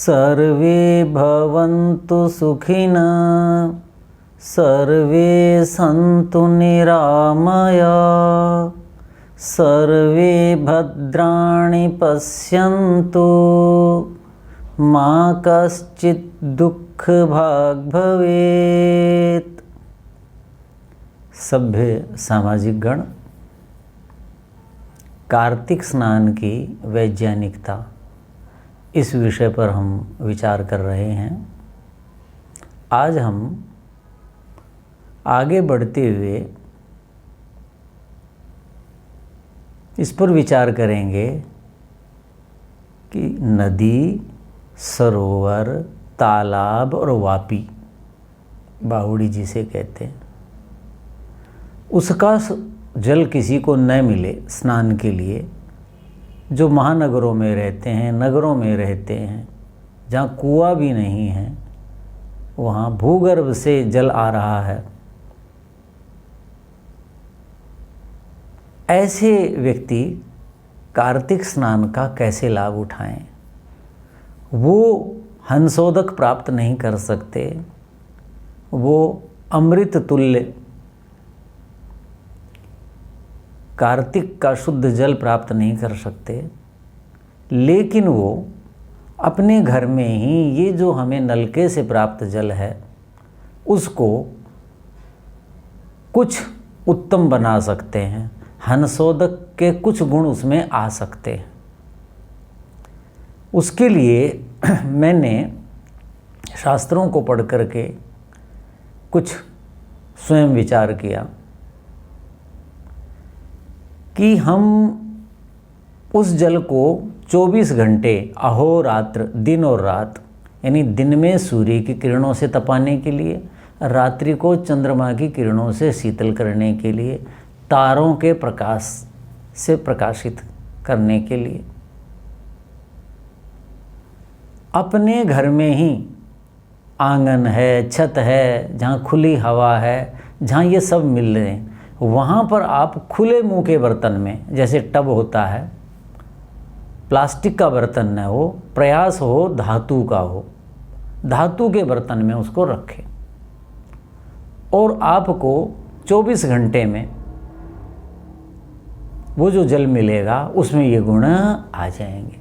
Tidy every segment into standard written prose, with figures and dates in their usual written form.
सर्वे भवन्तु सुखिनः सर्वे सन्तु निरामयाः सर्वे भद्राणि पश्यन्तु मा कश्चित् दुःखभाग् भवेत्। सभ्य सामाजिक गण, कार्तिक स्नान की वैज्ञानिकता, इस विषय पर हम विचार कर रहे हैं। आज हम आगे बढ़ते हुए इस पर विचार करेंगे कि नदी, सरोवर, तालाब और वापी, बावड़ी जिसे कहते हैं, उसका जल किसी को न मिले स्नान के लिए, जो महानगरों में रहते हैं, नगरों में रहते हैं, जहाँ कुआं भी नहीं है, वहाँ भूगर्भ से जल आ रहा है, ऐसे व्यक्ति कार्तिक स्नान का कैसे लाभ उठाएं? वो हंसोदक प्राप्त नहीं कर सकते, वो अमृत तुल्य कार्तिक का शुद्ध जल प्राप्त नहीं कर सकते, लेकिन वो अपने घर में ही ये जो हमें नलके से प्राप्त जल है उसको कुछ उत्तम बना सकते हैं। हंसोदक के कुछ गुण उसमें आ सकते हैं। उसके लिए मैंने शास्त्रों को पढ़ करके कुछ स्वयं विचार किया कि हम उस जल को 24 घंटे अहोरात्र, दिन और रात, यानी दिन में सूर्य की किरणों से तपाने के लिए, रात्रि को चंद्रमा की किरणों से शीतल करने के लिए, तारों के प्रकाश से प्रकाशित करने के लिए, अपने घर में ही आंगन है, छत है, जहाँ खुली हवा है, जहाँ ये सब मिल रहे हैं, वहाँ पर आप खुले मुंह के बर्तन में, जैसे टब होता है, प्लास्टिक का बर्तन न हो, प्रयास हो धातु का हो, धातु के बर्तन में उसको रखें और आपको 24 घंटे में वो जो जल मिलेगा उसमें ये गुण आ जाएंगे।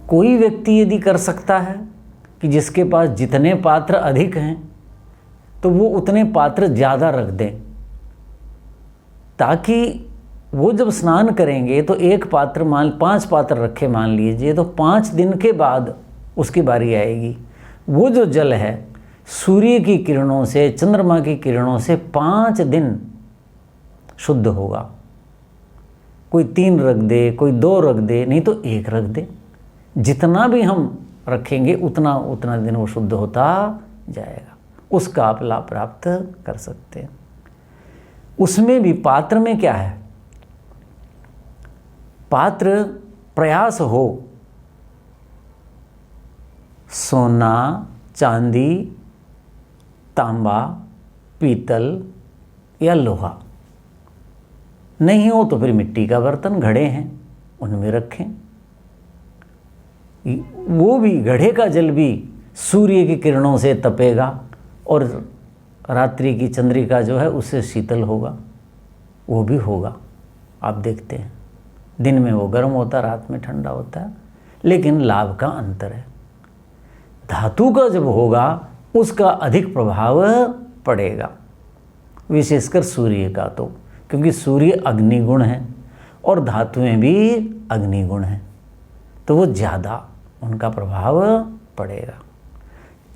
कोई व्यक्ति यदि कर सकता है कि जिसके पास जितने पात्र अधिक हैं तो वो उतने पात्र ज़्यादा रख दें, ताकि वो जब स्नान करेंगे तो एक पात्र 5 पात्र रखे मान लीजिए, तो 5 दिन के बाद उसकी बारी आएगी। वो जो जल है सूर्य की किरणों से, चंद्रमा की किरणों से 5 दिन शुद्ध होगा। कोई 3 रख दे, कोई 2 रख दे, नहीं तो 1 रख दे। जितना भी हम रखेंगे उतना दिन वो शुद्ध होता जाएगा। उसका आप लाभ प्राप्त कर सकते हैं। उसमें भी पात्र में क्या है? पात्र प्रयास हो सोना, चांदी, तांबा, पीतल या लोहा। नहीं हो तो फिर मिट्टी का बर्तन, घड़े हैं, उनमें रखें। वो भी, घड़े का जल भी सूर्य की किरणों से तपेगा और रात्रि की चंद्रिका जो है उससे शीतल होगा। वो भी होगा, आप देखते हैं, दिन में वो गर्म होता, रात में ठंडा होता है, लेकिन लाभ का अंतर है। धातु का जब होगा उसका अधिक प्रभाव पड़ेगा, विशेषकर सूर्य का, तो क्योंकि सूर्य अग्निगुण है और धातुएं भी अग्निगुण हैं, तो वो ज़्यादा उनका प्रभाव पड़ेगा।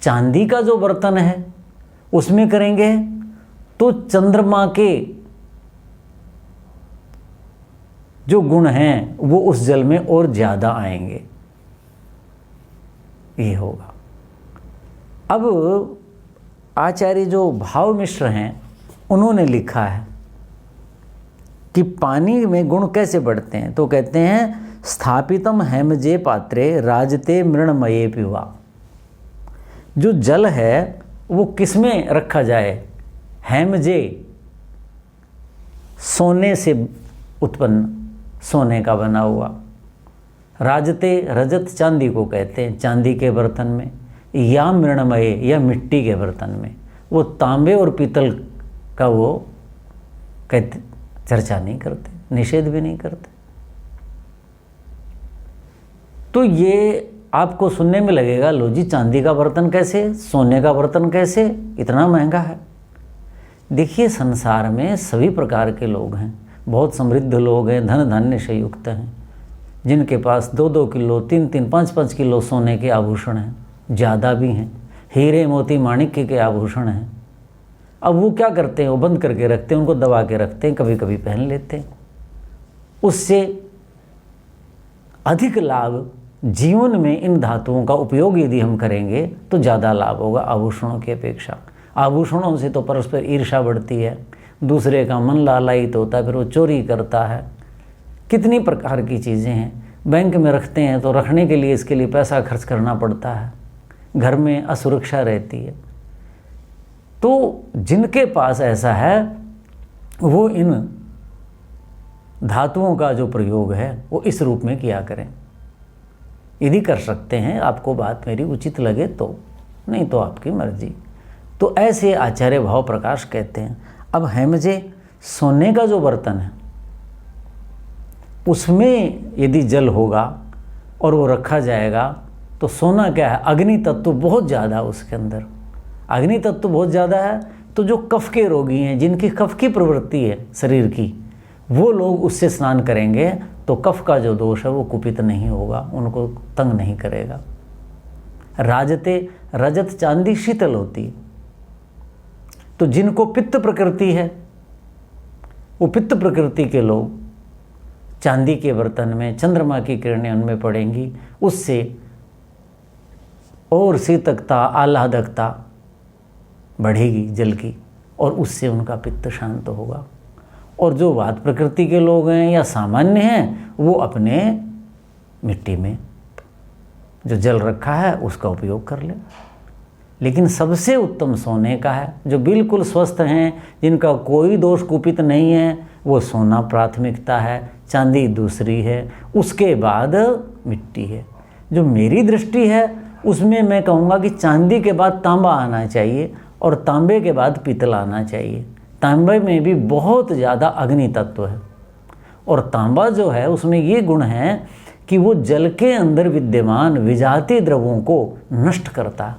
चांदी का जो बर्तन है उसमें करेंगे तो चंद्रमा के जो गुण हैं वो उस जल में और ज़्यादा आएंगे, ये होगा। अब आचार्य जो भाव मिश्र हैं उन्होंने लिखा है कि पानी में गुण कैसे बढ़ते हैं, तो कहते हैं स्थापितम हेमजे पात्रे राजते मृणमये पिवा। जो जल है वो किस में रखा जाए? हेमजे, सोने से उत्पन्न, सोने का बना हुआ, राजते, रजत चांदी को कहते हैं, चांदी के बर्तन में, या मृणमय या मिट्टी के बर्तन में। वो तांबे और पीतल का वो कहते चर्चा नहीं करते, निषेध भी नहीं करते। तो ये आपको सुनने में लगेगा, लो जी चांदी का बर्तन कैसे, सोने का बर्तन कैसे, इतना महंगा है। देखिए संसार में सभी प्रकार के लोग हैं, बहुत समृद्ध लोग हैं, धन धान्य से युक्त हैं, जिनके पास 2-2 किलो 3-3 5-5 किलो सोने के आभूषण हैं, ज़्यादा भी हैं, हीरे मोती माणिक्य के आभूषण हैं। अब वो क्या करते हैं, वो बंद करके रखते हैं, उनको दबा के रखते हैं, कभी कभी पहन लेते हैं। उससे अधिक लाभ जीवन में इन धातुओं का उपयोग यदि हम करेंगे तो ज़्यादा लाभ होगा आभूषणों की अपेक्षा। आभूषणों से तो परस्पर ईर्ष्या बढ़ती है, दूसरे का मन लालायित होता है, फिर वो चोरी करता है, कितनी प्रकार की चीज़ें हैं। बैंक में रखते हैं तो रखने के लिए इसके लिए पैसा खर्च करना पड़ता है, घर में असुरक्षा रहती है। तो जिनके पास ऐसा है वो इन धातुओं का जो प्रयोग है वो इस रूप में किया करें, यदि कर सकते हैं। आपको बात मेरी उचित लगे तो, नहीं तो आपकी मर्जी। तो ऐसे आचार्य भाव प्रकाश कहते हैं। अब है मुझे सोने का जो बर्तन है उसमें यदि जल होगा और वो रखा जाएगा तो सोना क्या है, अग्नि तत्व बहुत ज़्यादा उसके अंदर, अग्नि तत्व बहुत ज़्यादा है। तो जो कफ के रोगी हैं, जिनकी कफ की प्रवृत्ति है शरीर की, वो लोग उससे स्नान करेंगे तो कफ का जो दोष है वो कुपित नहीं होगा, उनको तंग नहीं करेगा। राजते, रजत चांदी शीतल होती है। तो जिनको पित्त प्रकृति है, वो पित्त प्रकृति के लोग चांदी के बर्तन में चंद्रमा की किरणें उनमें पड़ेंगी, उससे और शीतकता आह्लादकता बढ़ेगी जल की, और उससे उनका पित्त शांत होगा। और जो वात प्रकृति के लोग हैं या सामान्य हैं, वो अपने मिट्टी में जो जल रखा है उसका उपयोग कर ले। लेकिन सबसे उत्तम सोने का है। जो बिल्कुल स्वस्थ हैं, जिनका कोई दोष कुपित नहीं है, वो सोना प्राथमिकता है, चांदी दूसरी है, उसके बाद मिट्टी है। जो मेरी दृष्टि है उसमें मैं कहूँगा कि चांदी के बाद तांबा आना चाहिए और तांबे के बाद पीतल आना चाहिए। तांबे में भी बहुत ज़्यादा अग्नि तत्व है, और तांबा जो है उसमें ये गुण है कि वो जल के अंदर विद्यमान विजातीय द्रवों को नष्ट करता है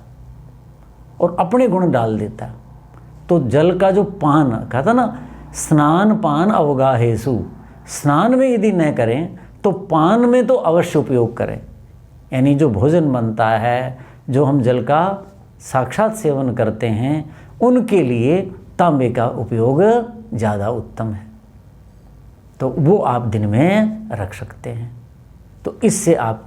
और अपने गुण डाल देता है। तो जल का जो पान कहता ना, स्नान पान अवगाहेसु, स्नान में यदि न करें तो पान में तो अवश्य उपयोग करें। यानी जो भोजन बनता है, जो हम जल का साक्षात सेवन करते हैं, उनके लिए तांबे का उपयोग ज़्यादा उत्तम है। तो वो आप दिन में रख सकते हैं। तो इससे आप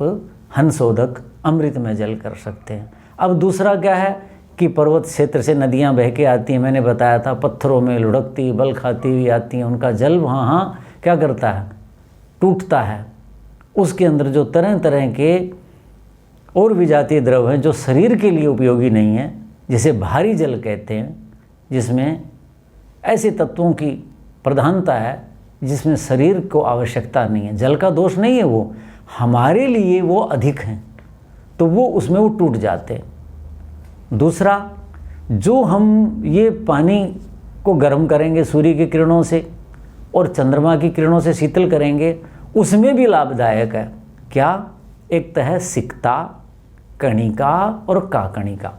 हंसोदक अमृतमय जल कर सकते हैं। अब दूसरा क्या है कि पर्वत क्षेत्र से नदियां बह के आती हैं, मैंने बताया था, पत्थरों में लुढ़कती बल खाती हुई आती हैं, उनका जल वहाँ क्या करता है, टूटता है। उसके अंदर जो तरह तरह के और विजातीय द्रव हैं जो शरीर के लिए उपयोगी नहीं है, जिसे भारी जल कहते हैं, जिसमें ऐसे तत्वों की प्रधानता है जिसमें शरीर को आवश्यकता नहीं है। जल का दोष नहीं है, वो हमारे लिए वो अधिक हैं, तो वो उसमें वो टूट जाते हैं। दूसरा, जो हम ये पानी को गर्म करेंगे सूर्य की किरणों से और चंद्रमा की किरणों से शीतल करेंगे, उसमें भी लाभदायक है। क्या? एक तो है सिकता, कणिका और काकणिका।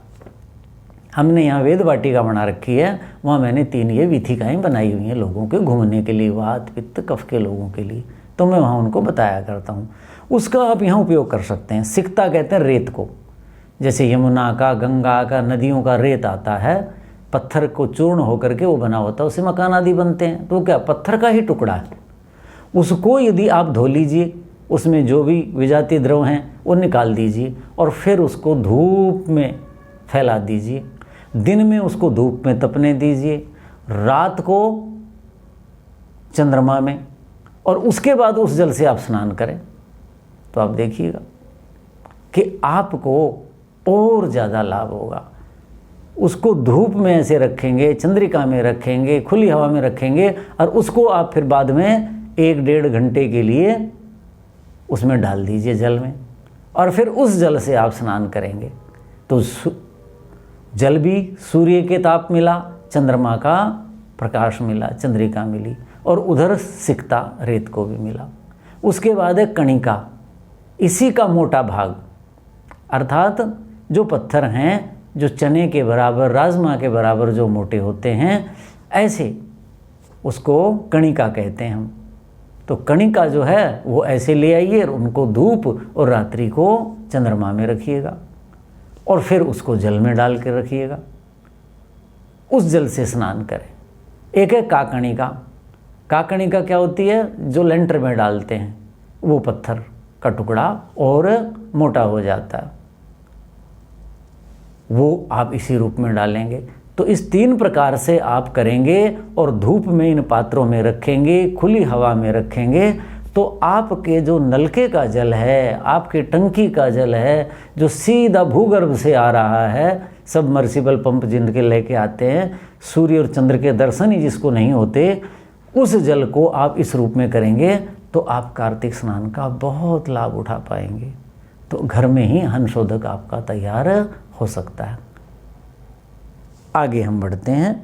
हमने यहाँ वेद वाटिका बना रखी है, वहाँ मैंने 3 ये विथिकाएँ बनाई हुई हैं लोगों के घूमने के लिए, वात पित्त कफ के लोगों के लिए, तो मैं वहाँ उनको बताया करता हूँ। उसका आप यहाँ उपयोग कर सकते हैं। सिकता कहते हैं रेत को, जैसे यमुना का, गंगा का, नदियों का रेत आता है, पत्थर को चूर्ण होकर के वो बना होता है, उससे मकान आदि बनते हैं। तो क्या पत्थर का ही टुकड़ा है, उसको यदि आप धो लीजिए, उसमें जो भी विजातीय द्रव हैं वो निकाल दीजिए और फिर उसको धूप में फैला दीजिए। दिन में उसको धूप में तपने दीजिए, रात को चंद्रमा में, और उसके बाद उस जल से आप स्नान करें। तो आप देखिएगा कि आपको और ज़्यादा लाभ होगा। उसको धूप में ऐसे रखेंगे, चंद्रिका में रखेंगे, खुली हवा में रखेंगे, और उसको आप फिर बाद में 1-1.5 घंटे के लिए उसमें डाल दीजिए जल में, और फिर उस जल से आप स्नान करेंगे तो जल भी सूर्य के ताप मिला, चंद्रमा का प्रकाश मिला, चंद्रिका मिली, और उधर सिकता रेत को भी मिला। उसके बाद है कणिका, इसी का मोटा भाग, अर्थात जो पत्थर हैं जो चने के बराबर, राजमा के बराबर जो मोटे होते हैं, ऐसे उसको कणिका कहते हैं हम। तो कणिका जो है वो ऐसे ले आइए और उनको धूप और रात्रि को चंद्रमा में रखिएगा, और फिर उसको जल में डाल के रखिएगा, उस जल से स्नान करें। एक है काकणिका। काकणिका क्या होती है? जो लेंटर में डालते हैं, वो पत्थर का टुकड़ा और मोटा हो जाता है, वो आप इसी रूप में डालेंगे। तो इस 3 प्रकार से आप करेंगे और धूप में इन पात्रों में रखेंगे, खुली हवा में रखेंगे, तो आपके जो नलके का जल है, आपके टंकी का जल है, जो सीधा भूगर्भ से आ रहा है, सबमर्सिबल पंप जिनके लेके आते हैं, सूर्य और चंद्र के दर्शन ही जिसको नहीं होते, उस जल को आप इस रूप में करेंगे तो आप कार्तिक स्नान का बहुत लाभ उठा पाएंगे। तो घर में ही हंसशोधक आपका तैयार हो सकता है। आगे हम बढ़ते हैं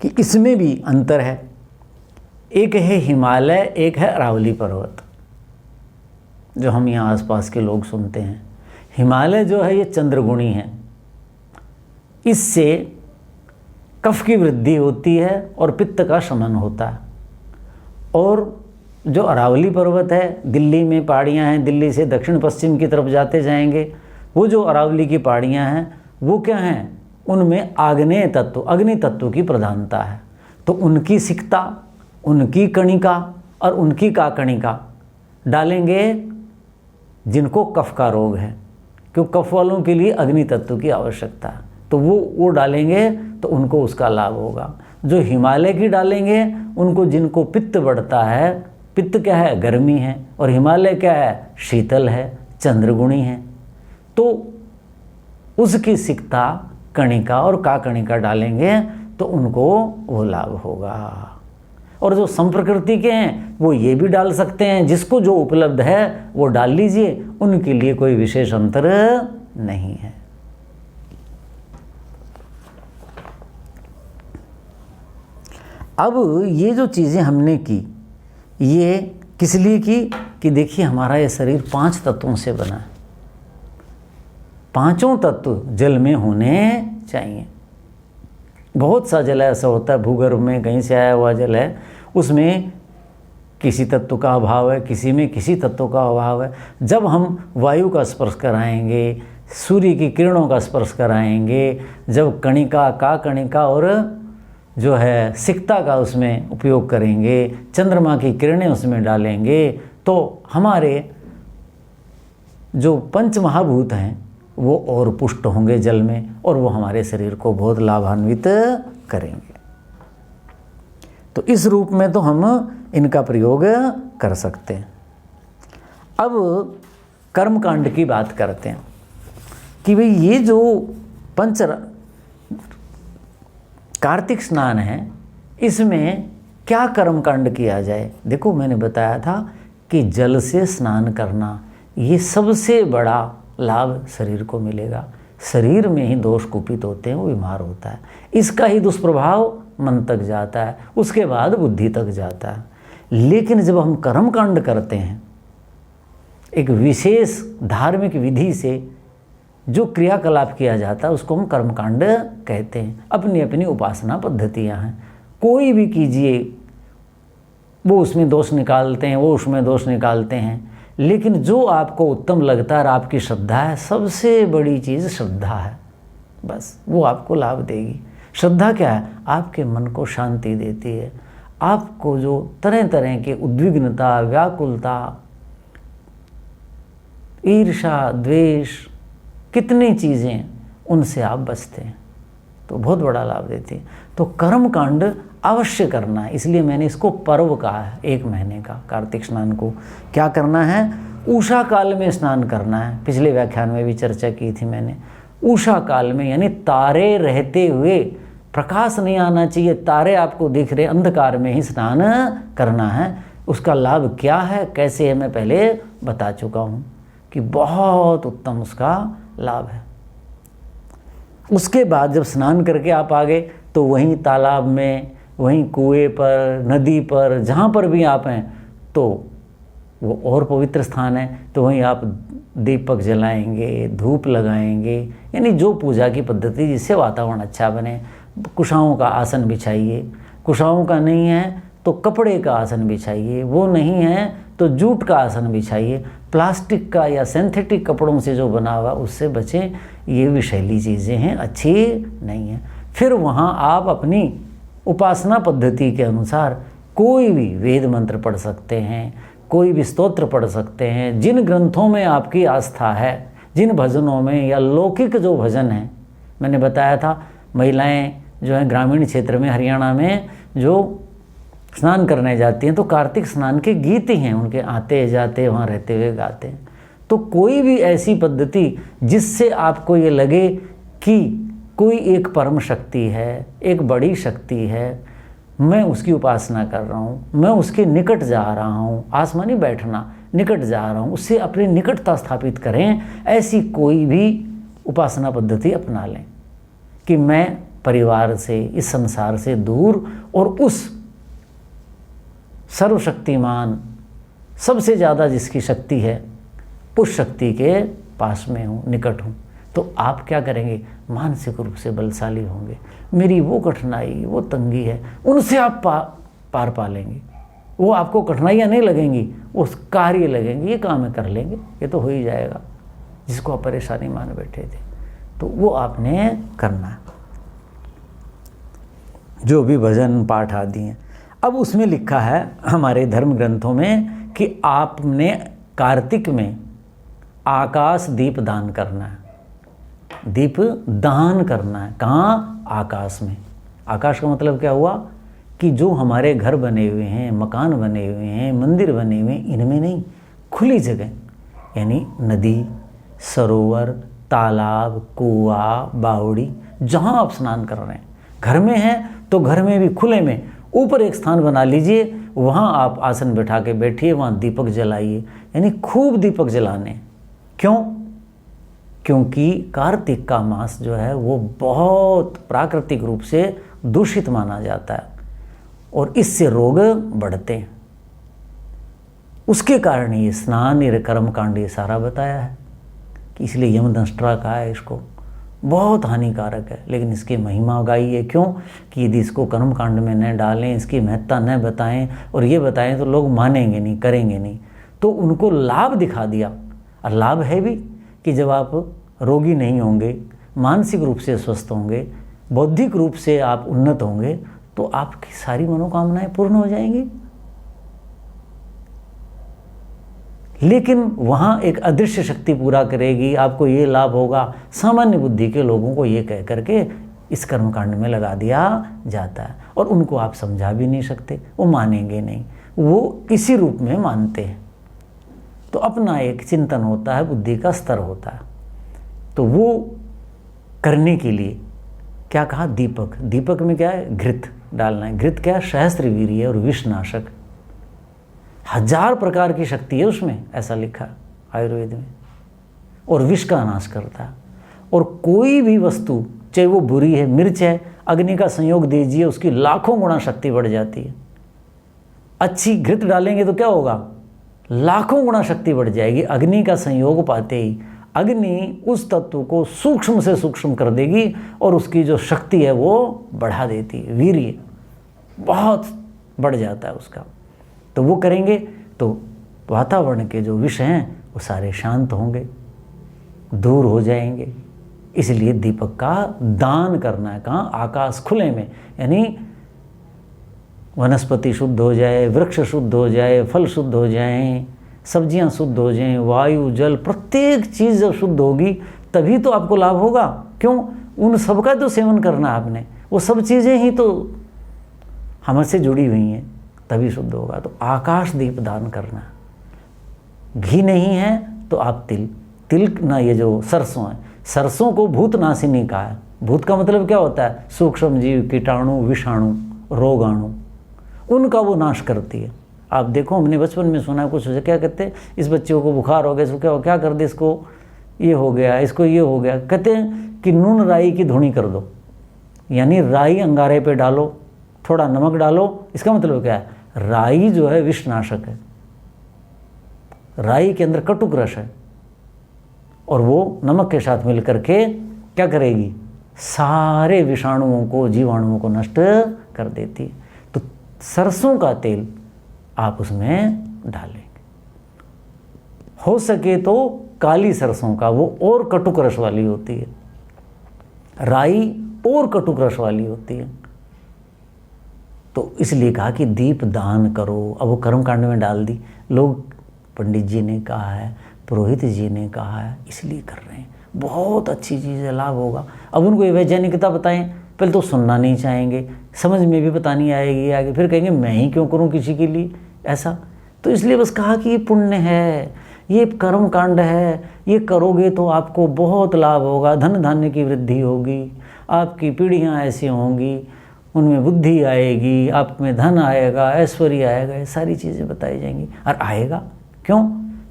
कि इसमें भी अंतर है। एक है हिमालय, एक है अरावली पर्वत, जो हम यहाँ आसपास के लोग सुनते हैं। हिमालय जो है ये चंद्रगुणी है, इससे कफ की वृद्धि होती है और पित्त का शमन होता है। और जो अरावली पर्वत है, दिल्ली में पहाड़ियाँ हैं, दिल्ली से दक्षिण पश्चिम की तरफ जाते जाएंगे, वो जो अरावली की पहाड़ियाँ हैं वो क्या हैं? उनमें आग्नेय तत्व, अग्नि तत्व की प्रधानता है। तो उनकी सिकता, उनकी कणिका और उनकी काकणिका डालेंगे जिनको कफ का रोग है, क्योंकि कफ वालों के लिए अग्नि तत्व की आवश्यकता है, तो वो डालेंगे तो उनको उसका लाभ होगा। जो हिमालय की डालेंगे उनको जिनको पित्त बढ़ता है, पित्त क्या है? गर्मी है, और हिमालय क्या है? शीतल है, चंद्रगुणी है, तो उसकी सिकता, कणिका और काकणिका डालेंगे तो उनको वो लाभ होगा। और जो संप्रकृति के हैं वो ये भी डाल सकते हैं, जिसको जो उपलब्ध है वो डाल लीजिए, उनके लिए कोई विशेष अंतर नहीं है। अब ये जो चीज़ें हमने की, ये किस लिए की? कि देखिए हमारा ये शरीर 5 तत्वों से बना है, 5 तत्व जल में होने चाहिए। बहुत सा जल ऐसा होता है भूगर्भ में कहीं से आया हुआ जल है, उसमें किसी तत्व का अभाव है, किसी में किसी तत्व का अभाव है। जब हम वायु का स्पर्श कराएंगे, सूर्य की किरणों का स्पर्श कराएंगे, जब कणिका, काकणिका और जो है सिकता का उसमें उपयोग करेंगे, चंद्रमा की किरणें उसमें डालेंगे, तो हमारे जो 5 महाभूत हैं वो और पुष्ट होंगे जल में, और वो हमारे शरीर को बहुत लाभान्वित करेंगे। तो इस रूप में तो हम इनका प्रयोग कर सकते हैं। अब कर्मकांड की बात करते हैं कि भाई ये जो कार्तिक स्नान है, इसमें क्या कर्मकांड किया जाए। देखो मैंने बताया था कि जल से स्नान करना ये सबसे बड़ा लाभ शरीर को मिलेगा। शरीर में ही दोष कुपित होते हैं, वो बीमार होता है, इसका ही दुष्प्रभाव मन तक जाता है, उसके बाद बुद्धि तक जाता है। लेकिन जब हम कर्मकांड करते हैं, एक विशेष धार्मिक विधि से जो क्रियाकलाप किया जाता है उसको हम कर्मकांड कहते हैं। अपनी अपनी उपासना पद्धतियाँ हैं, कोई भी कीजिए, वो उसमें दोष निकालते हैं, वो उसमें दोष निकालते हैं, लेकिन जो आपको उत्तम लगता है, आपकी श्रद्धा है, सबसे बड़ी चीज़ श्रद्धा है, बस वो आपको लाभ देगी। श्रद्धा क्या है? आपके मन को शांति देती है, आपको जो तरह तरह के उद्विग्नता, व्याकुलता, ईर्ष्या, द्वेष, कितनी चीज़ें, उनसे आप बचते हैं, तो बहुत बड़ा लाभ देती है। तो कर्मकांड अवश्य करना है, इसलिए मैंने इसको पर्व कहा है, 1 महीने का। कार्तिक स्नान को क्या करना है? उषा काल में स्नान करना है। पिछले व्याख्यान में भी चर्चा की थी मैंने। उषा काल में यानी तारे रहते हुए, प्रकाश नहीं आना चाहिए, तारे आपको दिख रहे, अंधकार में ही स्नान करना है। उसका लाभ क्या है, कैसे है, मैं पहले बता चुका हूँ कि बहुत उत्तम उसका लाभ है। उसके बाद जब स्नान करके आप आ गए तो वहीं तालाब में, वहीं कुएं पर, नदी पर, जहाँ पर भी आप हैं तो वो और पवित्र स्थान है, तो वहीं आप दीपक जलाएंगे, धूप लगाएंगे, यानी जो पूजा की पद्धति जिससे वातावरण अच्छा बने। कुशाओं का आसन बिछाइए, कुशाओं का नहीं है तो कपड़े का आसन बिछाइए, वो नहीं है तो जूट का आसन बिछाइए। प्लास्टिक का या सिंथेटिक कपड़ों से जो बना हुआ उससे बचें, ये विषैली चीज़ें हैं, अच्छी नहीं है। फिर वहाँ आप अपनी उपासना पद्धति के अनुसार कोई भी वेद मंत्र पढ़ सकते हैं, कोई भी स्तोत्र पढ़ सकते हैं, जिन ग्रंथों में आपकी आस्था है, जिन भजनों में या लौकिक जो भजन हैं। मैंने बताया था महिलाएं जो हैं ग्रामीण क्षेत्र में, हरियाणा में जो स्नान करने जाती हैं तो कार्तिक स्नान के गीत ही हैं उनके, आते जाते वहाँ रहते हुए गाते हैं। तो कोई भी ऐसी पद्धति जिससे आपको ये लगे कि कोई एक परम शक्ति है, एक बड़ी शक्ति है, मैं उसकी उपासना कर रहा हूँ, मैं उसके निकट जा रहा हूँ, आसमानी बैठना, निकट जा रहा हूँ, उससे अपनी निकटता स्थापित करें, ऐसी कोई भी उपासना पद्धति अपना लें कि मैं परिवार से, इस संसार से दूर और उस सर्वशक्तिमान, सबसे ज़्यादा जिसकी शक्ति है, उस शक्ति के पास में हूँ, निकट हूँ। तो आप क्या करेंगे, मानसिक रूप से बलशाली होंगे। मेरी वो कठिनाई, वो तंगी है, उनसे आप पार पा लेंगे। वो आपको कठिनाइयाँ नहीं लगेंगी, उस कार्य लगेंगे, ये काम कर लेंगे, ये तो हो ही जाएगा, जिसको आप परेशानी मान बैठे थे। तो वो आपने करना है, जो भी भजन पाठ आदि हैं। अब उसमें लिखा है हमारे धर्म ग्रंथों में कि आपने कार्तिक में आकाश दीप दान करना है। दीप दान करना है, कहाँ? आकाश में। आकाश का मतलब क्या हुआ कि जो हमारे घर बने हुए हैं, मकान बने हुए हैं, मंदिर बने हुए हैं, इनमें नहीं, खुली जगह, यानी नदी, सरोवर, तालाब, कुआं, बावड़ी, जहाँ आप स्नान कर रहे हैं। घर में है तो घर में भी खुले में ऊपर एक स्थान बना लीजिए, वहाँ आप आसन बैठा के बैठिए, वहाँ दीपक जलाइए, यानी खूब दीपक जलाने। क्यों? क्योंकि कार्तिक का मास जो है वो बहुत प्राकृतिक रूप से दूषित माना जाता है और इससे रोग बढ़ते हैं। उसके कारण ये स्नान, ये कर्मकांड, ये सारा बताया है कि इसलिए यमदंष्ट्रा कहा है इसको, बहुत हानिकारक है। लेकिन इसकी महिमा गाई है, क्यों? कि यदि इसको कर्मकांड में न डालें, इसकी महत्ता न बताएं और ये बताएं तो लोग मानेंगे नहीं, करेंगे नहीं। तो उनको लाभ दिखा दिया, और लाभ है भी कि जब आप रोगी नहीं होंगे, मानसिक रूप से स्वस्थ होंगे, बौद्धिक रूप से आप उन्नत होंगे, तो आपकी सारी मनोकामनाएं पूर्ण हो जाएंगी। लेकिन वहाँ एक अदृश्य शक्ति पूरा करेगी, आपको ये लाभ होगा। सामान्य बुद्धि के लोगों को ये कह करके इस कर्मकांड में लगा दिया जाता है और उनको आप समझा भी नहीं सकते, वो मानेंगे नहीं, वो इसी रूप में मानते हैं। तो अपना एक चिंतन होता है, बुद्धि का स्तर होता है। तो वो करने के लिए क्या कहा? दीपक। दीपक में क्या है? घृत डालना है। घृत क्या है? सहस्त्रवीर्य और विषनाशक, 1000 प्रकार की शक्ति है उसमें, ऐसा लिखा आयुर्वेद में, और विष का नाश करता है। और कोई भी वस्तु चाहे वो बुरी है, मिर्च है, अग्नि का संयोग दीजिए, उसकी लाखों गुना शक्ति बढ़ जाती है। अच्छी घृत डालेंगे तो क्या होगा? लाखों गुना शक्ति बढ़ जाएगी। अग्नि का संयोग पाते ही अग्नि उस तत्व को सूक्ष्म से सूक्ष्म कर देगी और उसकी जो शक्ति है वो बढ़ा देती है, वीर्य बहुत बढ़ जाता है उसका। तो वो करेंगे तो वातावरण के जो विष हैं वो सारे शांत होंगे, दूर हो जाएंगे। इसलिए दीपक का दान करना है। कहाँ? आकाश खुले में, यानी वनस्पति शुद्ध हो जाए, वृक्ष शुद्ध हो जाए, फल शुद्ध हो जाएं, सब्जियां शुद्ध हो जाएं, वायु, जल, प्रत्येक चीज़ जब शुद्ध होगी तभी तो आपको लाभ होगा। क्यों? उन सब का तो सेवन करना आपने, वो सब चीज़ें ही तो हमसे जुड़ी हुई हैं, तभी शुद्ध होगा। तो आकाश दीप दान करना। घी नहीं है तो आप तिल ना, ये जो सरसों है, सरसों को भूतनाशिनी कहा है। भूत का मतलब क्या होता है? सूक्ष्म जीव, कीटाणु, विषाणु, रोगाणु, उनका वो नाश करती है। आप देखो, हमने बचपन में सुना कुछ क्या कहते हैं, इस बच्चे को बुखार हो गया, इसको क्या कर दे, इसको ये हो गया, इसको ये हो गया, कहते हैं कि नून राई की धुनी कर दो, यानी राई अंगारे पे डालो, थोड़ा नमक डालो। इसका मतलब क्या है, राई जो है विषनाशक है, राई के अंदर कटुक रस है और वो नमक के साथ मिल करके क्या करेगी, सारे विषाणुओं को, जीवाणुओं को नष्ट कर देती है। तो सरसों का तेल आप उसमें डालेंगे, हो सके तो काली सरसों का, वो और कटुक रस वाली होती है, राई और कटुक रस वाली होती है। तो इसलिए कहा कि दीप दान करो। अब वो कर्मकांड में डाल दी, लोग पंडित जी ने कहा है, पुरोहित जी ने कहा है, इसलिए कर रहे हैं। बहुत अच्छी चीज़ है, लाभ होगा। अब उनको ये वैज्ञानिकता बताएं, पहले तो सुनना नहीं चाहेंगे, समझ में भी पता नहीं आएगी आगे, फिर कहेंगे मैं ही क्यों करूं किसी के लिए ऐसा। तो इसलिए बस कहा कि ये पुण्य है, ये कर्म कांड है, ये करोगे तो आपको बहुत लाभ होगा, धन धान्य की वृद्धि होगी, आपकी पीढ़ियाँ ऐसी होंगी, उनमें बुद्धि आएगी, आप में धन आएगा, ऐश्वर्य आएगा, ये सारी चीज़ें बताई जाएंगी। और आएगा क्यों,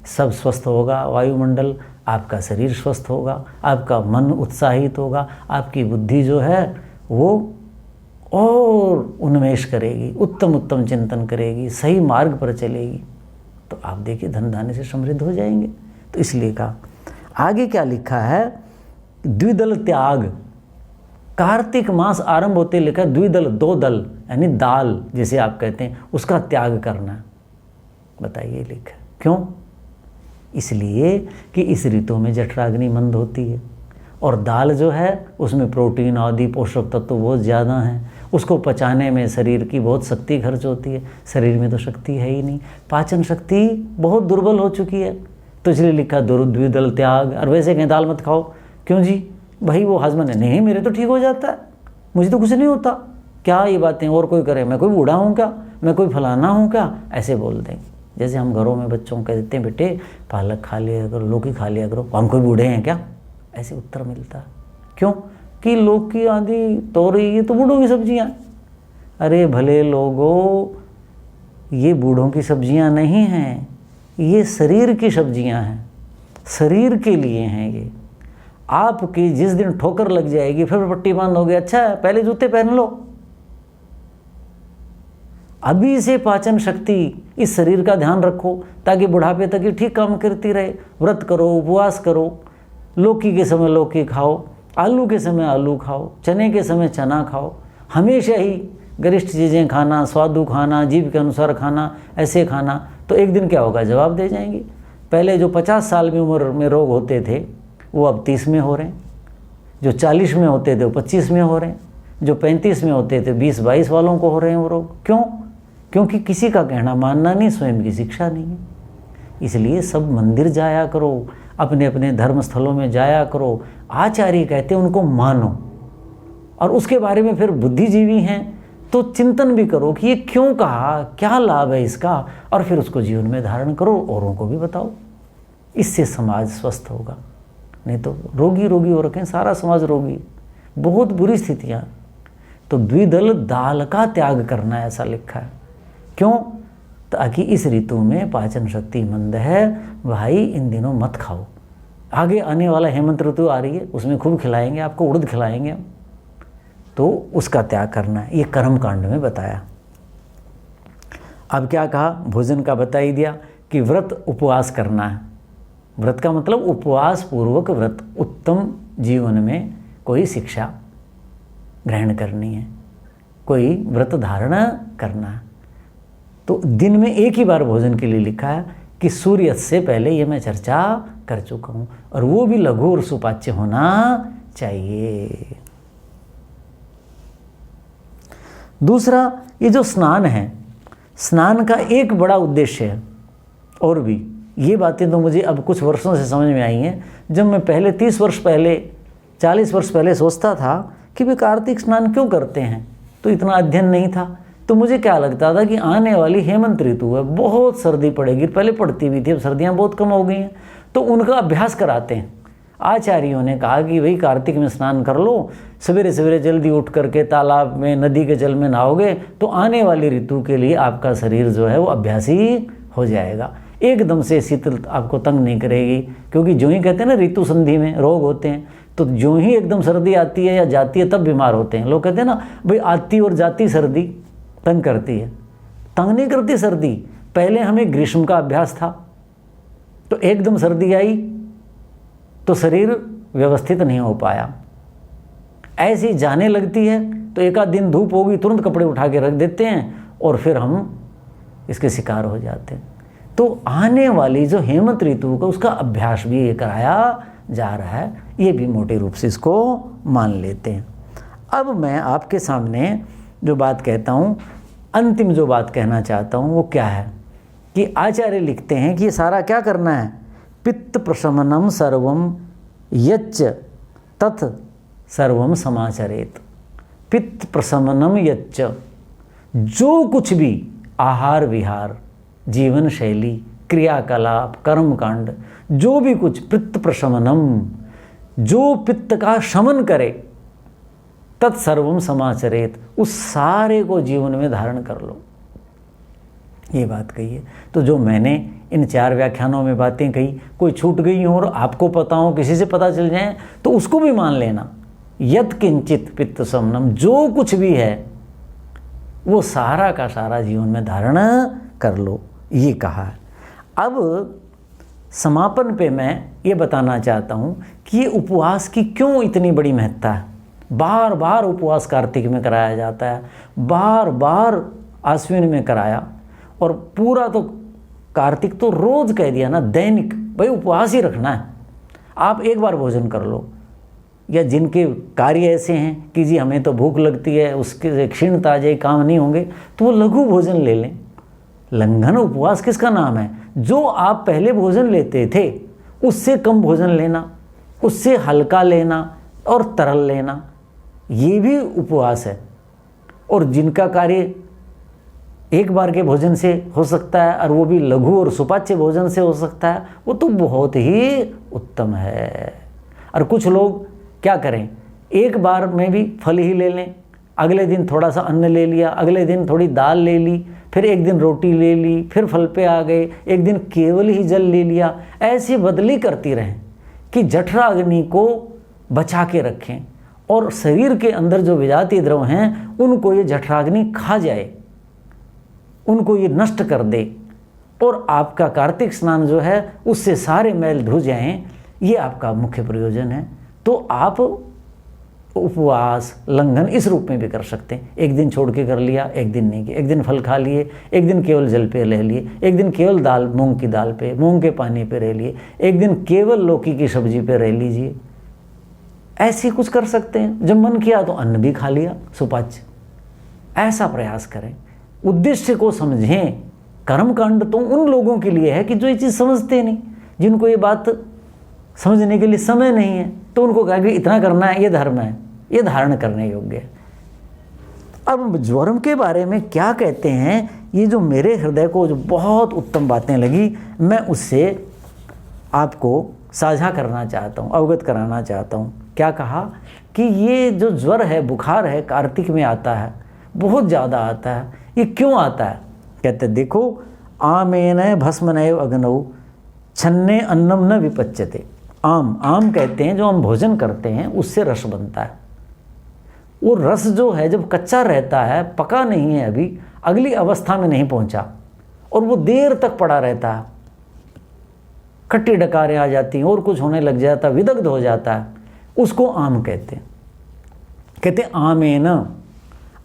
सब स्वस्थ होगा, वायुमंडल, आपका शरीर स्वस्थ होगा, आपका मन उत्साहित होगा, आपकी बुद्धि जो है वो और उन्मेष करेगी, उत्तम उत्तम चिंतन करेगी, सही मार्ग पर चलेगी। तो आप देखिए धन धान्य से समृद्ध हो जाएंगे। तो इसलिए कहा। आगे क्या लिखा है, द्विदल त्याग। कार्तिक मास आरंभ होते लिखा है द्विदल, दो दल, यानी दाल जिसे आप कहते हैं, उसका त्याग करना। बताइए लिखा क्यों, इसलिए कि इस ऋतु में जठराग्नि मंद होती है और दाल जो है उसमें प्रोटीन आदि पोषक तत्व बहुत ज़्यादा हैं, उसको पचाने में शरीर की बहुत शक्ति खर्च होती है। शरीर में तो शक्ति है ही नहीं, पाचन शक्ति बहुत दुर्बल हो चुकी है। तो इसलिए लिखा द्विदल त्याग। और वैसे कहें दाल मत खाओ, क्यों जी भाई वो हस्बैंड है, नहीं मेरे तो ठीक हो जाता है, मुझे तो कुछ नहीं होता, क्या ये बातें और कोई करे, मैं कोई बूढ़ा हूँ क्या, मैं कोई फलाना हूँ क्या, ऐसे बोल देंगे। जैसे हम घरों में बच्चों को कह देते हैं बेटे पालक खा लिया करो, लौकी खा लिया करो, हम कोई बूढ़े हैं क्या, ऐसे उत्तर मिलता है। क्यों कि लौकी आदि तोरी ये तो बूढ़ों की सब्जियां। अरे भले लोगों, ये बूढ़ों की सब्जियां नहीं हैं, ये शरीर की सब्जियां हैं, शरीर के लिए हैं ये। आपकी जिस दिन ठोकर लग जाएगी फिर पट्टी बंद हो गई, अच्छा पहले जूते पहन लो। अभी से पाचन शक्ति, इस शरीर का ध्यान रखो ताकि बुढ़ापे तक ये ठीक काम करती रहे। व्रत करो, उपवास करो, लौकी के समय लौकी खाओ, आलू के समय आलू खाओ, चने के समय चना खाओ, हमेशा ही गरिष्ठ चीज़ें खाना, स्वादु खाना, जीव के अनुसार खाना, ऐसे खाना। तो एक दिन क्या होगा, जवाब दे जाएंगे। पहले जो 50 साल की उम्र में रोग होते थे वो अब 30 में हो रहे हैं, जो 40 में होते थे वो 25 में हो रहे हैं, जो 35 में होते थे 20-22 वालों को हो रहे हैं वो रोग। क्यों, क्योंकि किसी का कहना मानना नहीं, स्वयं की शिक्षा नहीं है। इसलिए सब मंदिर जाया करो, अपने अपने धर्म स्थलों में जाया करो, आचार्य कहते हैं उनको मानो, और उसके बारे में फिर बुद्धिजीवी हैं तो चिंतन भी करो कि ये क्यों कहा, क्या लाभ है इसका, और फिर उसको जीवन में धारण करो, औरों को भी बताओ। इससे समाज स्वस्थ होगा। नहीं तो रोगी रोगी हो रखे, सारा समाज रोगी, बहुत बुरी स्थितियाँ। तो द्विदल दाल का त्याग करना ऐसा लिखा है। क्यों, ताकि इस ऋतु में पाचन शक्ति मंद है भाई, इन दिनों मत खाओ। आगे आने वाला हेमंत ऋतु आ रही है, उसमें खूब खिलाएंगे आपको, उड़द खिलाएंगे हम, तो उसका त्याग करना है। ये कर्म कांड में बताया। अब क्या कहा, भोजन का बता ही दिया कि व्रत उपवास करना है। व्रत का मतलब उपवास पूर्वक व्रत, उत्तम जीवन में कोई शिक्षा ग्रहण करनी है, कोई व्रत धारणा करना है। तो दिन में एक ही बार भोजन के लिए लिखा है कि सूर्यास्त से पहले, ये मैं चर्चा कर चुका हूँ, और वो भी लघु और सुपाच्य होना चाहिए। दूसरा, ये जो स्नान है, स्नान का एक बड़ा उद्देश्य है। और भी ये बातें तो मुझे अब कुछ वर्षों से समझ में आई हैं। जब मैं पहले 30 वर्ष पहले, 40 वर्ष पहले सोचता था कि वे कार्तिक स्नान क्यों करते हैं, तो इतना अध्ययन नहीं था। तो मुझे क्या लगता था कि आने वाली हेमंत ऋतु है, बहुत सर्दी पड़ेगी, पहले पड़ती भी थी, अब सर्दियाँ बहुत कम हो गई हैं, तो उनका अभ्यास कराते हैं। आचार्यों ने कहा कि भाई कार्तिक में स्नान कर लो, सवेरे सवेरे जल्दी उठ करके तालाब में, नदी के जल में नहाओगे तो आने वाली ऋतु के लिए आपका शरीर जो है वो अभ्यासी हो जाएगा, एकदम से शीतल आपको तंग नहीं करेगी। क्योंकि जो ही कहते हैं ना ऋतु संधि में रोग होते हैं, तो जो ही एकदम सर्दी आती है या जाती है तब बीमार होते हैं। लोग कहते हैं ना भाई आती और जाती सर्दी तंग करती है, तंग नहीं करती सर्दी। पहले हमें ग्रीष्म का अभ्यास था, तो एकदम सर्दी आई तो शरीर व्यवस्थित नहीं हो पाया। ऐसी जाने लगती है तो एक आध दिन धूप होगी, तुरंत कपड़े उठा के रख देते हैं और फिर हम इसके शिकार हो जाते हैं। तो आने वाली जो हेमंत ऋतु का उसका अभ्यास भी ये कराया जा रहा है, ये भी मोटे रूप से इसको मान लेते हैं। अब मैं आपके सामने जो बात कहता हूँ, अंतिम जो बात कहना चाहता हूँ वो क्या है कि आचार्य लिखते हैं कि ये सारा क्या करना है, पित्त प्रशमनम सर्वम यच्च तत् सर्वम समाचरेत। पित्त प्रशमनम यच्च, जो कुछ भी आहार विहार, जीवन शैली, क्रियाकलाप, कर्मकांड, जो भी कुछ पित्त प्रशमनम, जो पित्त का शमन करे, तत्सर्वम समाचरेत, उस सारे को जीवन में धारण कर लो, ये बात कही है। तो जो मैंने इन 4 व्याख्यानों में बातें कही, कोई छूट गई हो और आपको पता हो, किसी से पता चल जाए तो उसको भी मान लेना। यत् किंचित पित्त समनम, जो कुछ भी है वो सारा का सारा जीवन में धारण कर लो, ये कहा है। अब समापन पे मैं ये बताना चाहता हूँ कि ये उपवास की क्यों इतनी बड़ी महत्ता है। बार बार उपवास कार्तिक में कराया जाता है, बार बार आश्विन में कराया, और पूरा तो कार्तिक तो रोज कह दिया ना, दैनिक भाई उपवास ही रखना है। आप एक बार भोजन कर लो, या जिनके कार्य ऐसे हैं कि जी हमें तो भूख लगती है, उसके क्षीणता आ जाए, काम नहीं होंगे, तो वो लघु भोजन ले लें। लंघन उपवास किसका नाम है? जो आप पहले भोजन लेते थे उससे कम भोजन लेना, उससे हल्का लेना और तरल लेना, ये भी उपवास है। और जिनका कार्य एक बार के भोजन से हो सकता है और वो भी लघु और सुपाच्य भोजन से हो सकता है, वो तो बहुत ही उत्तम है। और कुछ लोग क्या करें, एक बार में भी फल ही ले लें, अगले दिन थोड़ा सा अन्न ले लिया, अगले दिन थोड़ी दाल ले ली, फिर एक दिन रोटी ले ली, फिर फल पे आ गए, एक दिन केवल ही जल ले लिया। ऐसी बदली करती रहें कि जठराग्नि को बचा के रखें और शरीर के अंदर जो विजातीय द्रव हैं उनको ये जठराग्नि खा जाए, उनको ये नष्ट कर दे, और आपका कार्तिक स्नान जो है उससे सारे मैल धुल जाएं। ये आपका मुख्य प्रयोजन है। तो आप उपवास लंघन इस रूप में भी कर सकते हैं। एक दिन छोड़ के कर लिया, एक दिन नहीं किया, एक दिन फल खा लिए, एक दिन केवल जल पे रह लिए, एक दिन केवल दाल, मूंग की दाल पे, मूंग के पानी पे रह लिए, एक दिन केवल लौकी की सब्जी पे रह लीजिए। ऐसे कुछ कर सकते हैं। जब मन किया तो अन्न भी खा लिया, सुपाच्य। ऐसा प्रयास करें, उद्देश्य को समझें। कर्मकांड तो उन लोगों के लिए है कि जो ये चीज़ समझते नहीं, जिनको ये बात समझने के लिए समय नहीं है, तो उनको कहा कि इतना करना है, ये धर्म है, ये धारण करने योग्य है। अब ज्वरम के बारे में क्या कहते हैं, ये जो मेरे हृदय को जो बहुत उत्तम बातें लगी, मैं उससे आपको साझा करना चाहता हूँ, अवगत कराना चाहता हूँ। क्या कहा कि ये जो ज्वर है, बुखार है, कार्तिक में आता है, बहुत ज़्यादा आता है। ये क्यों आता है? कहते देखो, आमेन भस्मनैव अग्नौ छन्ने अन्नम न विपच्यते। आम कहते हैं जो हम भोजन करते हैं उससे रस बनता है। वो रस जो है जब कच्चा रहता है, पका नहीं है, अभी अगली अवस्था में नहीं पहुंचा, और वो देर तक पड़ा रहता है, खट्टी डकारें आ जाती हैं और कुछ होने लग जाता, विदग्ध हो जाता है, उसको आम कहते हैं। कहते हैं आमेन,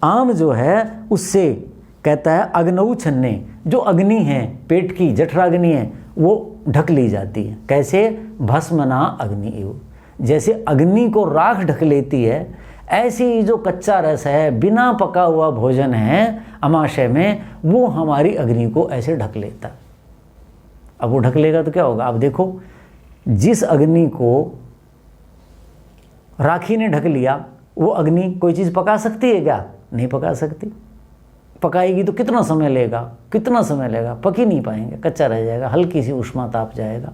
आम जो है उससे कहता है अग्नौ छन्ने, जो अग्नि है पेट की, जठराग्नि है, वो ढक ली जाती है। कैसे? भस्मना अग्नि इव, जैसे अग्नि को राख ढक लेती है, ऐसी जो कच्चा रस है, बिना पका हुआ भोजन है अमाशय में, वो हमारी अग्नि को ऐसे ढक लेता है। अब वो ढक लेगा तो क्या होगा? आप देखो, जिस अग्नि को राखी ने ढक लिया, वो अग्नि कोई चीज़ पका सकती है क्या? नहीं पका सकती। पकाएगी तो कितना समय लेगा, कितना समय लेगा, पक ही नहीं पाएंगे, कच्चा रह जाएगा, हल्की सी उष्मा ताप जाएगा।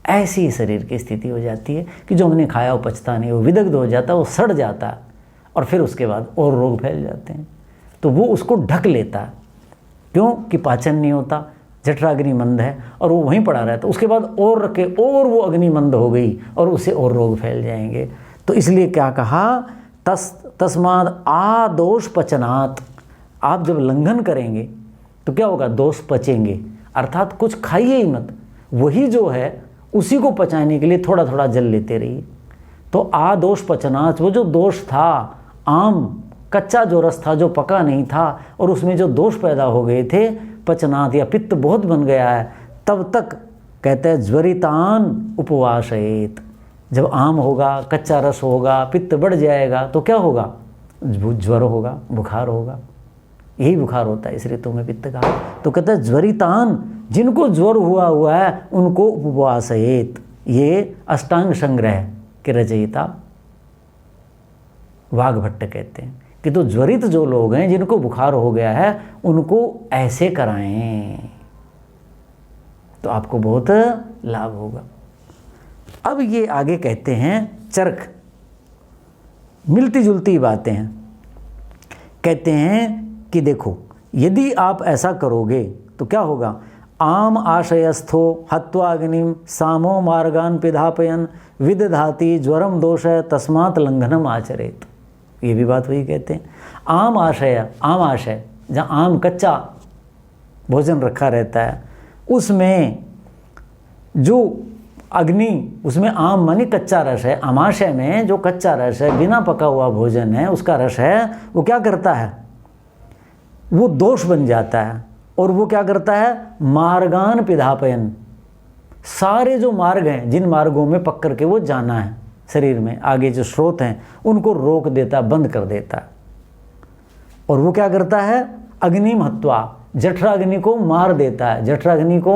ऐसी शरीर की स्थिति हो जाती है कि जो हमने खाया वो पचता नहीं, वो विदग्ध हो जाता है, वो सड़ जाता है और फिर उसके बाद और रोग फैल जाते हैं। तो वो उसको ढक लेता है, क्यों कि पाचन नहीं होता, जठराग्नि मंद है और वो वहीं पड़ा रहता है। उसके बाद और रखे और वो अग्नि मंद हो गई और उससे और रोग फैल जाएंगे। तो इसलिए क्या कहा, तस्माद आदोष पचनात्, आप जब लंघन करेंगे तो क्या होगा, दोष पचेंगे, अर्थात कुछ खाइए ही मत, वही जो है उसी को पचाने के लिए थोड़ा थोड़ा जल लेते रहिए। तो आदोष पचनात्, वो जो दोष था, आम कच्चा जो रस था जो पका नहीं था और उसमें जो दोष पैदा हो गए थे, पचनात् या पित्त बहुत बन गया है, तब तक कहते हैं ज्वरितान उपवासयेत। जब आम होगा, कच्चा रस होगा, पित्त बढ़ जाएगा तो क्या होगा, ज्वर होगा, बुखार होगा। यही बुखार होता है इस ऋतु में पित्त का। तो कहते हैं ज्वरितान, जिनको ज्वर हुआ है उनको उपवासयेत। ये अष्टांग संग्रह के रचयिता वाघभट्ट कहते हैं कि तो ज्वरित जो लोग हैं, जिनको बुखार हो गया है, उनको ऐसे कराएं तो आपको बहुत लाभ होगा। अब ये आगे कहते हैं चरक, मिलती जुलती बातें हैं। कहते हैं कि देखो, यदि आप ऐसा करोगे तो क्या होगा, आम आशयस्थो हत्वाग्निम सामो मार्गान पिधापयन विदधाति ज्वरम दोष तस्मात् लंघनम आचरेत। ये भी बात वही कहते हैं। आम आशय, जहाँ आम कच्चा भोजन रखा रहता है, उसमें जो अग्नि, उसमें आम मानी कच्चा रस है, आमाशय में जो कच्चा रस है, बिना पका हुआ भोजन है, उसका रस है, वो क्या करता है, वो दोष बन जाता है। और वो क्या करता है, मार्गान पिधापयन, सारे जो मार्ग हैं, जिन मार्गों में पक करके वो जाना है शरीर में, आगे जो स्रोत हैं, उनको रोक देता, बंद कर देता। और वो क्या करता है, अग्निम हत्वा, जठराग्नि को मार देता है, जठराग्नि को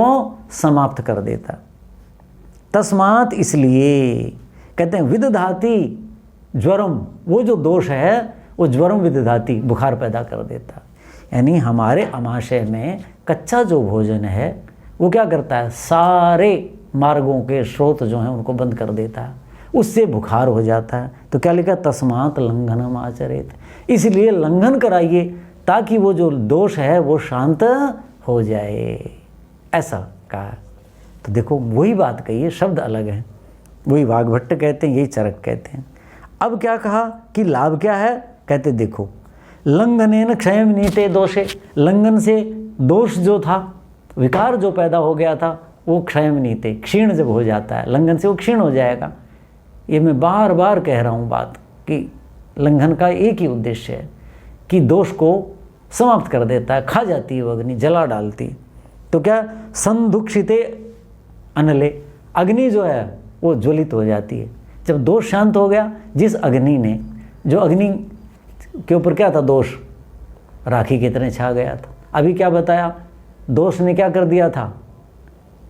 समाप्त कर देता। तस्मात्, इसलिए कहते हैं विदधाति ज्वरम, वो जो दोष है वो ज्वरम विदधाति, बुखार पैदा कर देता। यानी हमारे आमाशय में कच्चा जो भोजन है वो क्या करता है, सारे मार्गों के स्रोत जो हैं उनको बंद कर देता है, उससे बुखार हो जाता है। तो क्या लिखा, तस्मात् लंघनम आचरेत, इसलिए लंघन कराइए ताकि वो जो दोष है वो शांत हो जाए, ऐसा कहा। तो देखो वही बात कही है, शब्द अलग हैं, वही वाघभट्ट कहते हैं, यही चरक कहते हैं। अब क्या कहा कि लाभ क्या है, कहते देखो, लंघनेन क्षयम नीते दोषे, लंघन से दोष जो था, विकार जो पैदा हो गया था, वो क्षयम नीते, क्षीण जब हो जाता है, लंघन से वो क्षीण हो जाएगा। ये मैं बार बार कह रहा हूँ बात कि लंघन का एक ही उद्देश्य है कि दोष को समाप्त कर देता है, खा जाती है वो अग्नि, जला डालती है। तो क्या, संदुक्षिते अनले, अग्नि जो है वो ज्वलित हो जाती है। जब दोष शांत हो गया, जिस अग्नि ने, जो अग्नि के ऊपर क्या था, दोष राखी की तरह छा गया था। अभी क्या बताया, दोष ने क्या कर दिया था,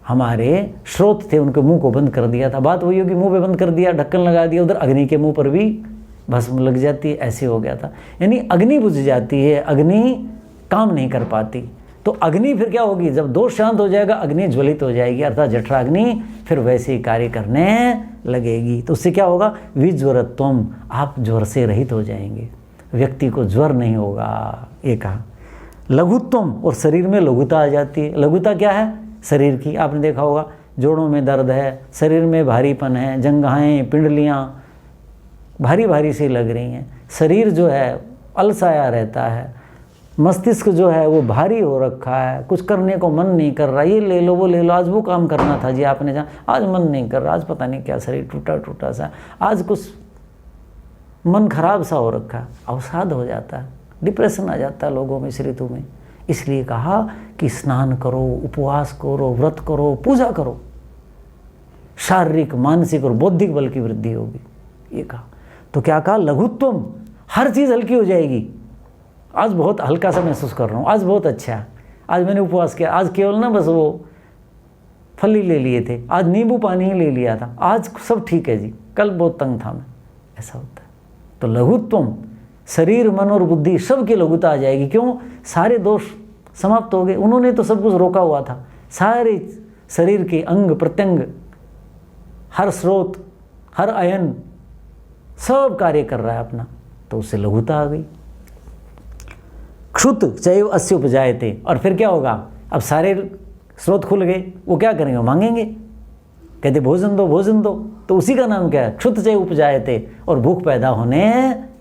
हमारे स्रोत थे उनके मुंह को बंद कर दिया था। बात वही होगी, मुंह पे बंद कर दिया, ढक्कन लगा दिया, उधर अग्नि के मुंह पर भी भस्म लग जाती है, ऐसे हो गया था। यानी अग्नि बुझ जाती है, अग्नि काम नहीं कर पाती। तो अग्नि फिर क्या होगी, जब दोष शांत हो जाएगा, अग्नि ज्वलित हो जाएगी, अर्थात जठराग्नि फिर वैसे ही कार्य करने लगेगी। तो उससे क्या होगा, विज्वरत्वम, आप ज्वर से रहित हो जाएंगे, व्यक्ति को ज्वर नहीं होगा। ये कहा लघुत्वम, और शरीर में लघुता आ जाती है। लघुता क्या है, शरीर की, आपने देखा होगा जोड़ों में दर्द है, शरीर में भारीपन है, जंघाएं, पिंडलियाँ भारी भारी सी लग रही हैं, शरीर जो है अलसाया रहता है, मस्तिष्क जो है वो भारी हो रखा है, कुछ करने को मन नहीं कर रहा, ये ले लो वो ले लो, आज वो काम करना था जी आपने जहाँ, आज मन नहीं कर रहा, आज पता नहीं क्या, शरीर टूटा टूटा सा, आज कुछ मन खराब सा हो रखा है, अवसाद हो जाता है, डिप्रेशन आ जाता है लोगों में इस ऋतु में। इसलिए कहा कि स्नान करो, उपवास करो, व्रत करो, पूजा करो, शारीरिक, मानसिक और बौद्धिक बल की वृद्धि होगी, ये कहा। तो क्या कहा, लघुत्वम, हर चीज़ हल्की हो जाएगी। आज बहुत हल्का सा महसूस कर रहा हूँ, आज बहुत अच्छा है, आज मैंने उपवास किया, आज केवल ना बस वो फल ही ले लिए थे, आज नींबू पानी ही ले लिया था, आज सब ठीक है जी, कल बहुत तंग था मैं, ऐसा होता है। तो लघुत्वम, शरीर मन और बुद्धि सब की लघुता आ जाएगी। क्यों, सारे दोष समाप्त हो गए, उन्होंने तो सब कुछ रोका हुआ था, सारे शरीर के अंग प्रत्यंग हर स्रोत, हर अयन सब कार्य कर रहा है अपना, तो उससे लघुता आ गई। क्षुत चैव अस्य उपजायते, और फिर क्या होगा, अब सारे स्रोत खुल गए, वो क्या करेंगे, मांगेंगे, कहते भोजन दो भोजन दो, तो उसी का नाम क्या है, क्षुत चैव उपजायते, और भूख पैदा होने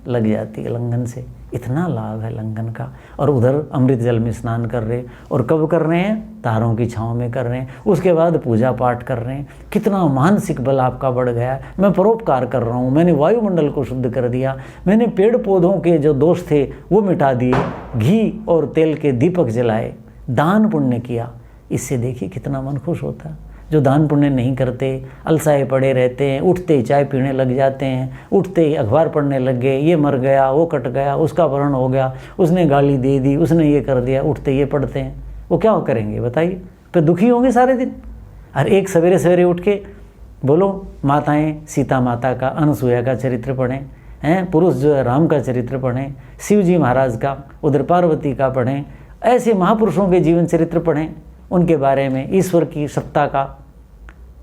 लग जाती है लंघन से। इतना लाभ है लंघन का। और उधर अमृत जल में स्नान कर रहे, और कब कर रहे हैं, तारों की छांव में कर रहे हैं, उसके बाद पूजा पाठ कर रहे हैं। कितना मानसिक बल आपका बढ़ गया। मैं परोपकार कर रहा हूँ, मैंने वायुमंडल को शुद्ध कर दिया, मैंने पेड़ पौधों के जो दोष थे वो मिटा दिए, घी और तेल के दीपक जलाए, दान पुण्य किया। इससे देखिए कितना मन खुश होता है। जो दान पुण्य नहीं करते, अलसाए पड़े रहते हैं, उठते ही चाय पीने लग जाते हैं, उठते ही अखबार पढ़ने लग गए, ये मर गया, वो कट गया, उसका अपहरण हो गया, उसने गाली दे दी, उसने ये कर दिया, उठते ये पढ़ते हैं, वो क्या करेंगे बताइए, फिर दुखी होंगे सारे दिन। और एक सवेरे सवेरे उठ के बोलो, माताएं सीता माता का, अनसुया का चरित्र पढ़ें, हैं, पुरुष जो है राम का चरित्र पढ़ें, शिव जी महाराज का, उधर पार्वती का पढ़ें, ऐसे महापुरुषों के जीवन चरित्र पढ़ें, उनके बारे में, ईश्वर की सत्ता का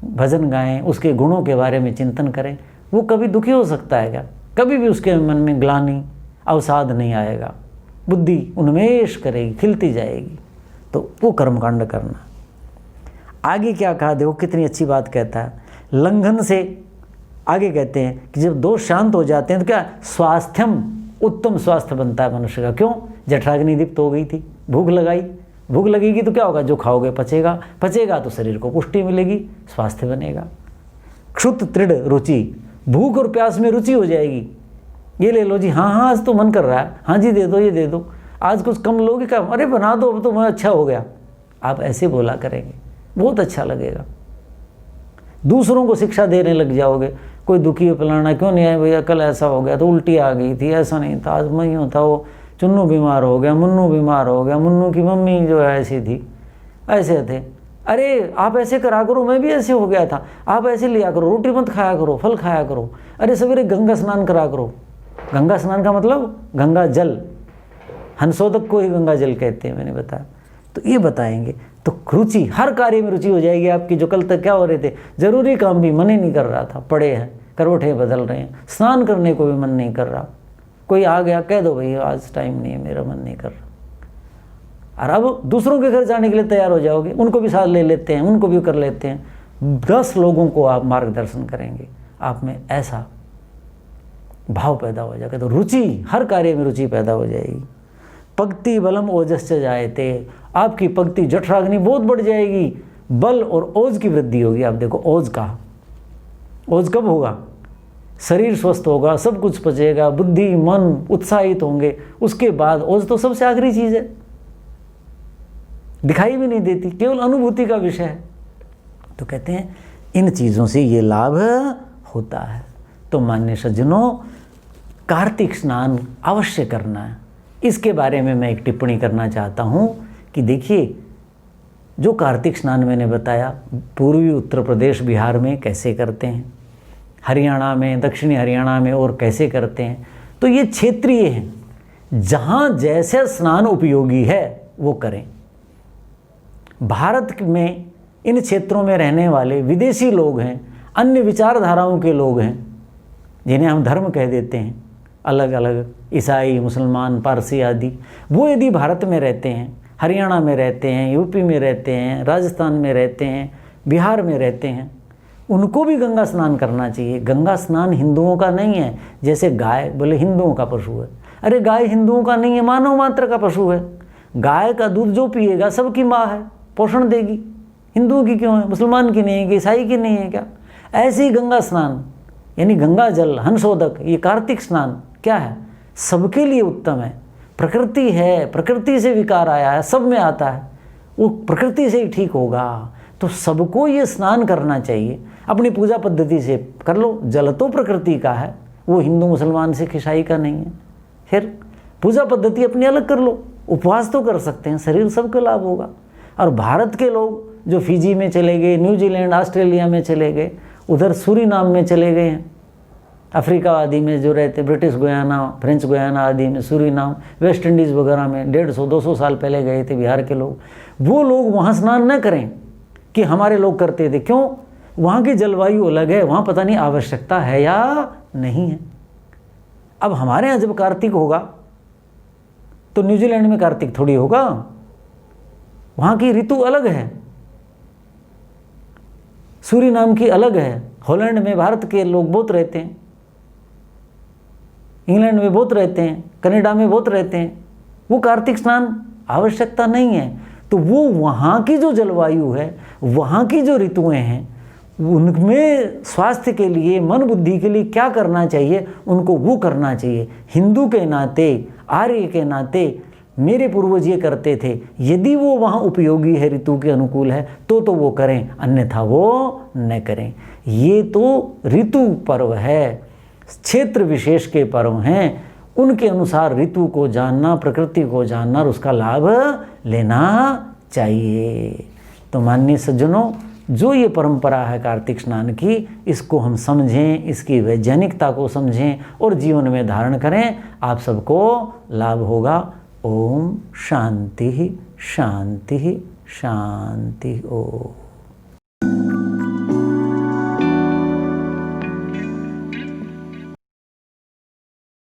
भजन गाएं, उसके गुणों के बारे में चिंतन करें। वो कभी दुखी हो सकता है क्या, कभी भी उसके मन में ग्लानि अवसाद नहीं आएगा, बुद्धि उन्मेष करेगी, खिलती जाएगी। तो वो कर्मकांड करना। आगे क्या कहा, देखो कितनी अच्छी बात कहता है, लंघन से आगे कहते हैं कि जब दोष शांत हो जाते हैं तो क्या, स्वास्थ्यम, उत्तम स्वास्थ्य बनता है मनुष्य का। क्यों, जठराग्नि दीप्त हो गई थी, भूख लगाई, भूख लगेगी तो क्या होगा, जो खाओगे पचेगा, पचेगा तो शरीर को पुष्टि मिलेगी, स्वास्थ्य बनेगा। क्षुत तृढ़ रुचि, भूख और प्यास में रुचि हो जाएगी। ये ले लो जी, हाँ हाँ आज तो मन कर रहा है, हाँ जी दे दो, ये दे दो, आज कुछ कम लोगे क्या, अरे बना दो, अब तो मैं अच्छा हो गया, आप ऐसे बोला करेंगे, बहुत अच्छा लगेगा। दूसरों को शिक्षा देने लग जाओगे, कोई दुखी हो, पिलाना क्यों नहीं आए भैया, कल ऐसा हो गया तो उल्टी आ गई थी, ऐसा नहीं था, आज मैं यूँ था, वो चुन्नू बीमार हो गया, मुन्नू बीमार हो गया, मुन्नू की मम्मी जो है ऐसी थी, ऐसे थे, अरे आप ऐसे करा करो, मैं भी ऐसे हो गया था, आप ऐसे लिया करो, रोटी मत खाया करो, फल खाया करो, अरे सवेरे गंगा स्नान करा करो। गंगा स्नान का मतलब गंगा जल, हंसोदक को ही गंगा जल कहते हैं, मैंने बताया। तो ये बताएंगे तो रुचि, हर कार्य में रुचि हो जाएगी आपकी। जो कल तक क्या हो रहे थे, जरूरी काम भी मन ही नहीं कर रहा था, पड़े हैं, करवटें बदल रहे हैं, स्नान करने को भी मन नहीं कर रहा, कोई आ गया कह दो भाई आज टाइम नहीं है, मेरा मन नहीं कर रहा। और अब दूसरों के घर जाने के लिए तैयार हो जाओगे, उनको भी साथ ले लेते हैं, उनको भी कर लेते हैं, 10 लोगों को आप मार्गदर्शन करेंगे, आप में ऐसा भाव पैदा हो जाएगा। तो रुचि, हर कार्य में रुचि पैदा हो जाएगी। पक्ति बलम ओजस्य जायते, आपकी पक्ति जठराग्नि बहुत बढ़ जाएगी, बल और ओज की वृद्धि होगी। आप देखो ओज कहा, ओज कब होगा, शरीर स्वस्थ होगा, सब कुछ पचेगा, बुद्धि मन उत्साहित होंगे, उसके बाद ओज तो सबसे आखिरी चीज है, दिखाई भी नहीं देती, केवल अनुभूति का विषय है। तो कहते हैं इन चीजों से ये लाभ होता है। तो मान्य सज्जनों, कार्तिक स्नान अवश्य करना है। इसके बारे में मैं एक टिप्पणी करना चाहता हूँ कि देखिए, जो कार्तिक स्नान मैंने बताया, पूर्वी उत्तर प्रदेश बिहार में कैसे करते हैं, हरियाणा में, दक्षिणी हरियाणा में और कैसे करते हैं, तो ये क्षेत्रीय हैं, जहाँ जैसे स्नान उपयोगी है वो करें। भारत में इन क्षेत्रों में रहने वाले विदेशी लोग हैं, अन्य विचारधाराओं के लोग हैं, जिन्हें हम धर्म कह देते हैं, अलग अलग ईसाई, मुसलमान, पारसी आदि, वो यदि भारत में रहते हैं, हरियाणा में रहते हैं, यूपी में रहते हैं, राजस्थान में रहते हैं, बिहार में रहते हैं, उनको भी गंगा स्नान करना चाहिए। गंगा स्नान हिंदुओं का नहीं है, जैसे गाय बोले हिंदुओं का पशु है, अरे गाय हिंदुओं का नहीं है, मानव मात्र का पशु है। गाय का दूध जो पिएगा सबकी माँ है, पोषण देगी, हिंदुओं की क्यों है, मुसलमान की नहीं है कि ईसाई की नहीं है क्या। ऐसे ही गंगा स्नान यानी गंगा जल, हंसोदक, ये कार्तिक स्नान क्या है, सबके लिए उत्तम है। प्रकृति है, प्रकृति से विकार आया है, सब में आता है, वो प्रकृति से ही ठीक होगा। तो सबको ये स्नान करना चाहिए, अपनी पूजा पद्धति से कर लो। जल तो प्रकृति का है, वो हिंदू मुसलमान सिख ईसाई का नहीं है। फिर पूजा पद्धति अपनी अलग कर लो, उपवास तो कर सकते हैं, शरीर सबको लाभ होगा। और भारत के लोग जो फिजी में चले गए, न्यूजीलैंड, ऑस्ट्रेलिया में चले गए, उधर सूरीनाम में चले गए हैं, अफ्रीका आदि में जो रहते, ब्रिटिश गुयाना, फ्रेंच गुयाना आदि में, सूरीनाम, वेस्ट इंडीज़ वगैरह में 150-200 साल पहले गए थे बिहार के लोग। वो लोग वहाँ स्नान न करें कि हमारे लोग करते थे। क्यों? वहाँ की जलवायु अलग है, वहाँ पता नहीं आवश्यकता है या नहीं है। अब हमारे यहाँ जब कार्तिक होगा तो न्यूजीलैंड में कार्तिक थोड़ी होगा, वहाँ की ऋतु अलग है, सूरीनाम की अलग है, हॉलैंड में भारत के लोग बहुत रहते हैं, इंग्लैंड में बहुत रहते हैं, कनाडा में बहुत रहते हैं, वो कार्तिक स्नान आवश्यकता नहीं है। तो वो वहाँ की जो जलवायु है, वहाँ की जो ऋतुएं हैं, उनमें स्वास्थ्य के लिए, मन बुद्धि के लिए क्या करना चाहिए, उनको वो करना चाहिए। हिंदू के नाते, आर्य के नाते मेरे पूर्वज ये करते थे, यदि वो वहाँ उपयोगी है, ऋतु के अनुकूल है तो वो करें, अन्यथा वो न करें। ये तो ऋतु पर्व है, क्षेत्र विशेष के पर्व हैं, उनके अनुसार ऋतु को जानना, प्रकृति को जानना और उसका लाभ लेना चाहिए। तो माननीय सज्जनों, जो ये परंपरा है कार्तिक स्नान की, इसको हम समझें, इसकी वैज्ञानिकता को समझें और जीवन में धारण करें, आप सबको लाभ होगा। ओम शांति शांति शांति। ओम।